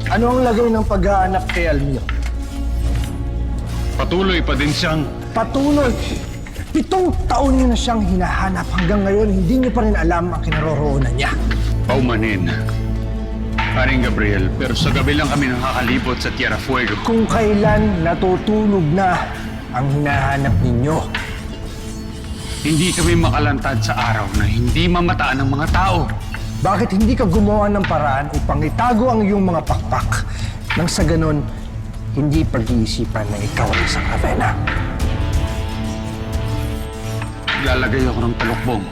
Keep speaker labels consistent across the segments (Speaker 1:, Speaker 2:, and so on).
Speaker 1: Ano ang lagay ng paghahanap kay Almir?
Speaker 2: Patuloy pa din siyang...
Speaker 1: Patuloy! 7 taon niyo na siyang hinahanap. Hanggang ngayon, hindi niyo pa rin alam ang kinaroroonan niya.
Speaker 2: paumanin. Haring Gabriel, pero sa gabi lang kami nakakalibot sa Tierra Fuego.
Speaker 1: Kung kailan natutulog na ang hinahanap ninyo.
Speaker 2: Hindi kami makalantad sa araw na hindi mamataan ng mga tao.
Speaker 1: Bakit hindi ka gumawa ng paraan upang itago ang iyong mga pakpak nang sa ganon, hindi pag-iisipan na ikaw ay isang Ravenna?
Speaker 2: Lalagay ako ng talukbong.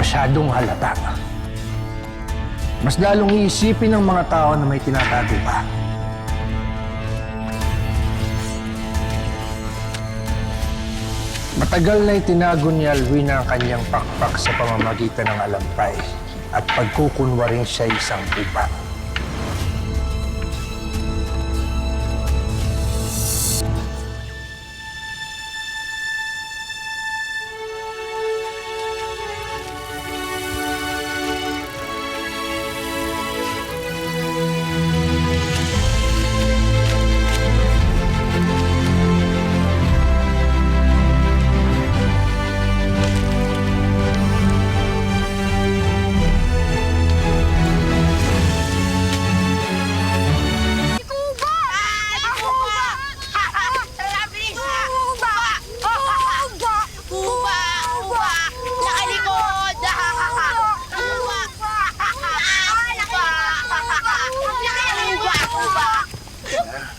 Speaker 1: Masyadong halata. Mas lalong iisipin ng mga tao na may tinatago ka. Matagal na itinago ni Alwina ang kanyang pakpak sa pamamagitan ng alampay at pagkukunwaring siya isang upa.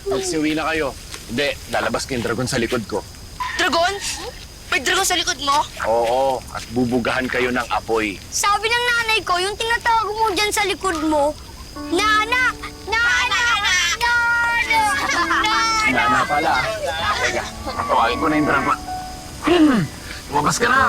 Speaker 3: Magsiuwi na kayo. Hindi, lalabas yung dragon sa likod ko.
Speaker 4: Dragon? May dragon sa likod mo?
Speaker 3: Oo, at bubugahan kayo ng apoy.
Speaker 5: Sabi ng nanay ko, yung tinatawag mo dyan sa likod mo, Nana! Nana! Nana!
Speaker 3: Nana pala. Teka, tawagin ko na yung dragon. Lumabas ka na!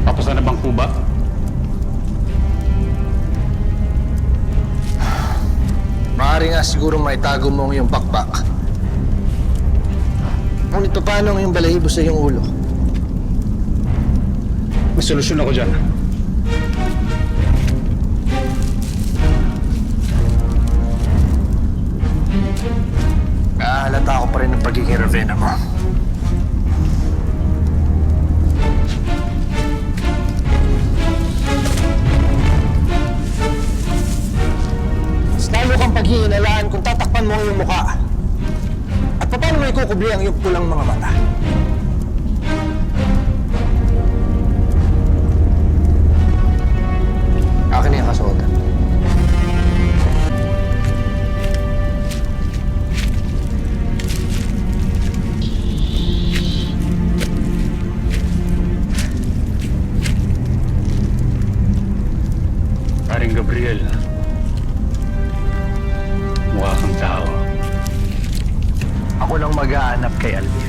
Speaker 2: Tapos na bang kuba?
Speaker 1: Maaari nga siguro maitago mo ang iyong pakpak. Ngunit paano ang iyong balahibo sa iyong ulo?
Speaker 2: May solusyon ako dyan.
Speaker 1: Nahalata ako pa rin ng pagiging Ravenna mo. Lalo kang paghihinalaan kung tatakpan mo ang iyong mukha. At paano mo ikukubli ang iyong pulang mga mata? Akin na yung kasuotan.
Speaker 2: Haring Gabriel, mukha kang tao.
Speaker 1: Ako nang mag-aanap kay Almir.